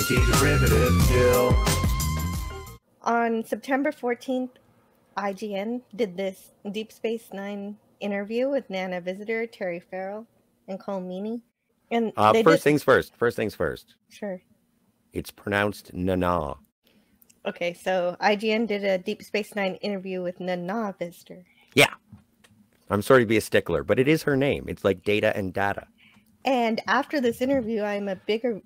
Anti-derivative Bill. On September 14th, IGN did this Deep Space Nine interview with Nana Visitor, Terry Farrell, and Cole Meany. And first things first. Sure. It's pronounced Nana. Okay, so IGN did a Deep Space Nine interview with Nana Vistor. Yeah. I'm sorry to be a stickler, but it is her name. It's like Data and Data. And after this interview, I'm a bigger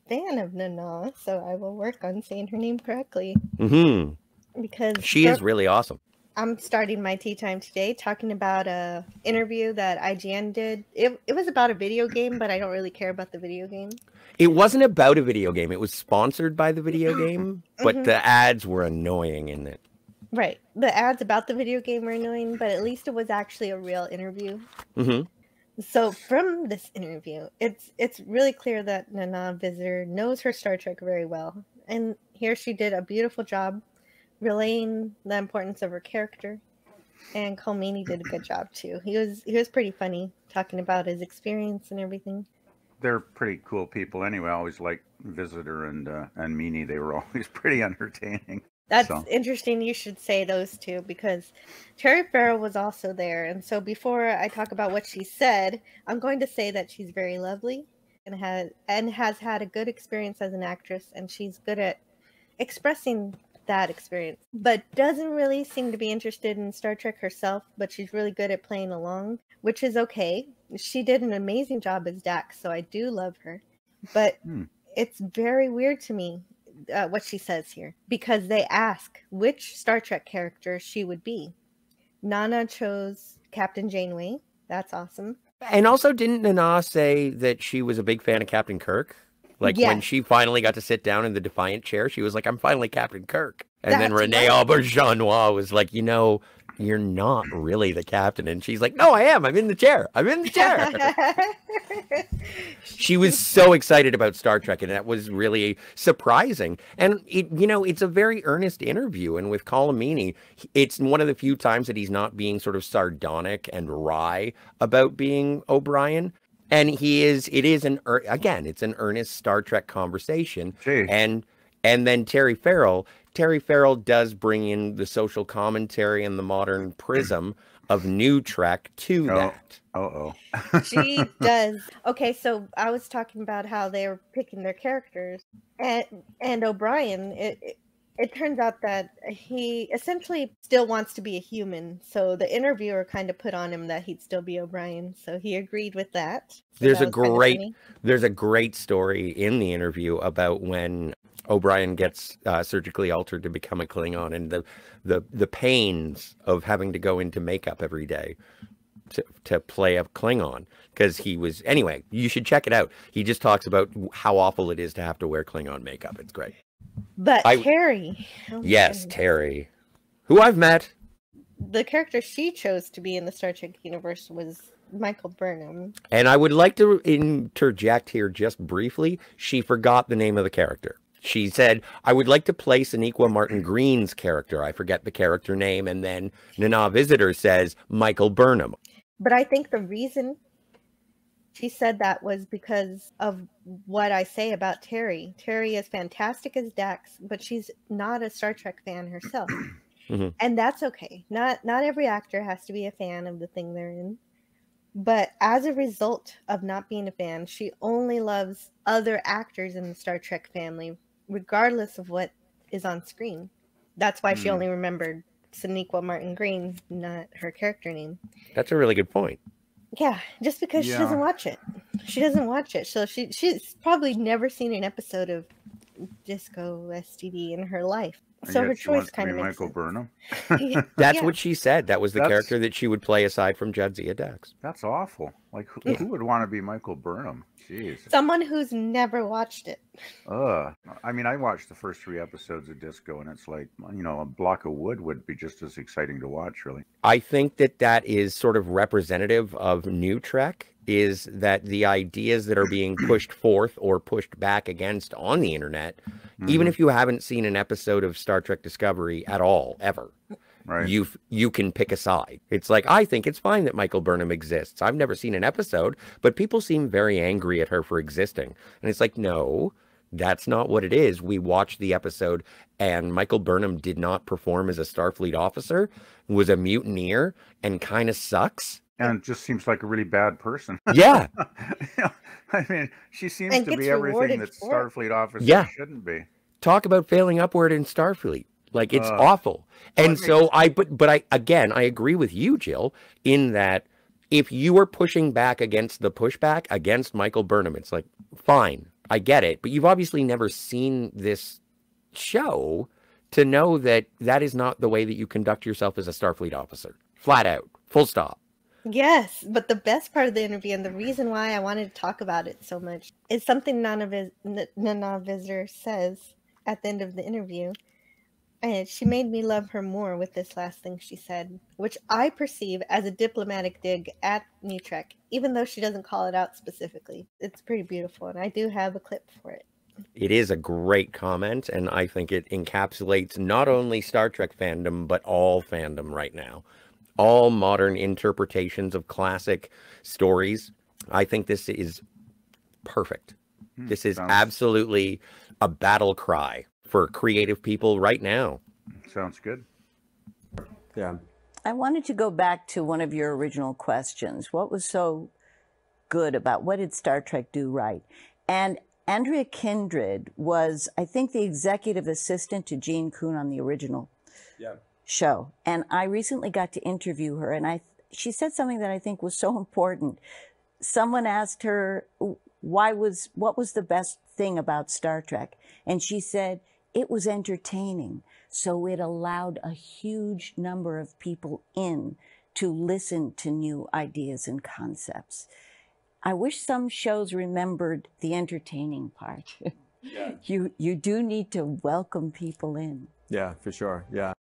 fan of Nana, so I will work on saying her name correctly. Mm-hmm. Because she is really awesome. I'm starting my tea time today talking about a interview that IGN did. It was about a video game, but I don't really care about the video game. It wasn't about a video game. It was sponsored by the video game, but the ads were annoying in it. Right. The ads about the video game were annoying, but at least it was actually a real interview. Mm-hmm. So from this interview, it's really clear that Nana Visitor knows her Star Trek very well. And here she did a beautiful job relaying the importance of her character. And Cole Meany did a good job too. He was pretty funny talking about his experience and everything. They're pretty cool people anyway. I always liked Visitor and Meany. They were always pretty entertaining. That's interesting you should say those two, because Terry Farrell was also there. And so before I talk about what she said, I'm going to say that she's very lovely and has had a good experience as an actress, and she's good at expressing that experience, but doesn't really seem to be interested in Star Trek herself, but she's really good at playing along, which is okay. She did an amazing job as Dax, so I do love her. But it's very weird to me what she says here, because they ask which Star Trek character she would be. Nana chose Captain Janeway. That's awesome. And also, didn't Nana say that she was a big fan of Captain Kirk? Like, when she finally got to sit down in the Defiant chair, she was like, I'm finally Captain Kirk. And then Renee Auberjonois was like, you know, you're not really the captain. And she's like, no, I am. I'm in the chair. I'm in the chair. She was so excited about Star Trek, and that was really surprising. And, it's a very earnest interview. And with Colm Meaney, it's one of the few times that he's not being sort of sardonic and wry about being O'Brien. And it's an earnest Star Trek conversation. Gee. And then Terry Farrell does bring in the social commentary and the modern prism of New Trek to that. She does. Okay, so I was talking about how they were picking their characters, and O'Brien, it turns out that he essentially still wants to be a human. So the interviewer kind of put on him that he'd still be O'Brien. So he agreed with that. So there's a great story in the interview about when O'Brien gets surgically altered to become a Klingon, and the pains of having to go into makeup every day to play a Klingon, because he was, anyway, you should check it out. He just talks about how awful it is to have to wear Klingon makeup. It's great. But Terry. Yes, Terry, who I've met. The character she chose to be in the Star Trek universe was Michael Burnham. And I would like to interject here just briefly. She forgot the name of the character. She said, I would like to play Sonequa Martin Green's character. I forget the character name. And then Nana Visitor says, Michael Burnham. But I think the reason she said that was because of what I say about Terry. Terry is fantastic as Dax, but she's not a Star Trek fan herself. And that's okay. Not every actor has to be a fan of the thing they're in. But as a result of not being a fan, she only loves other actors in the Star Trek family, regardless of what is on screen. That's why she only remembered Sonequa Martin Green, not her character name. That's a really good point. Yeah, just because she doesn't watch it. She doesn't watch it. So she's probably never seen an episode of Disco STD in her life. So her choice kind of makes Michael sense. Burnham. That's what she said. That was the character that she would play aside from Jadzia Dax. That's awful. Like, who would want to be Michael Burnham? Jeez. Someone who's never watched it. I mean, I watched the first 3 episodes of Disco, and it's like, a block of wood would be just as exciting to watch, really. I think that is sort of representative of New Trek, is that the ideas that are being pushed forth or pushed back against on the internet, even if you haven't seen an episode of Star Trek Discovery at all, ever, right, you can pick a side. It's like, I think it's fine that Michael Burnham exists. I've never seen an episode, but people seem very angry at her for existing. And it's like, no, That's not what it is. We watched the episode, and Michael Burnham did not perform as a Starfleet officer, was a mutineer, and kind of sucks. And just seems like a really bad person. Yeah. I mean, she seems And to gets be everything rewarded that for it. Starfleet officers Yeah. shouldn't be. Talk about failing upward in Starfleet. Like, it's awful. And so but I agree with you, Jill, in that if you are pushing back against the pushback against Michael Burnham, it's like, fine, I get it. But you've obviously never seen this show to know that that is not the way that you conduct yourself as a Starfleet officer. Flat out. Full stop. Yes, but the best part of the interview, and the reason why I wanted to talk about it so much, is something Nana Vistor says at the end of the interview. And she made me love her more with this last thing she said, which I perceive as a diplomatic dig at New Trek, even though she doesn't call it out specifically. It's pretty beautiful, and I do have a clip for it. It is a great comment, and I think it encapsulates not only Star Trek fandom, but all fandom right now. All modern interpretations of classic stories. I think this is perfect. This is absolutely a battle cry for creative people right now. Sounds good. Yeah. I wanted to go back to one of your original questions. What was so good about what did Star Trek do right? And Andrea Kindred was, I think, the executive assistant to Gene Kuhn on the original show. And I recently got to interview her, and she said something that I think was so important. Someone asked her, what was the best thing about Star Trek? And she said, it was entertaining. So it allowed a huge number of people in to listen to new ideas and concepts. I wish some shows remembered the entertaining part. Yeah. You do need to welcome people in. Yeah, for sure. Yeah.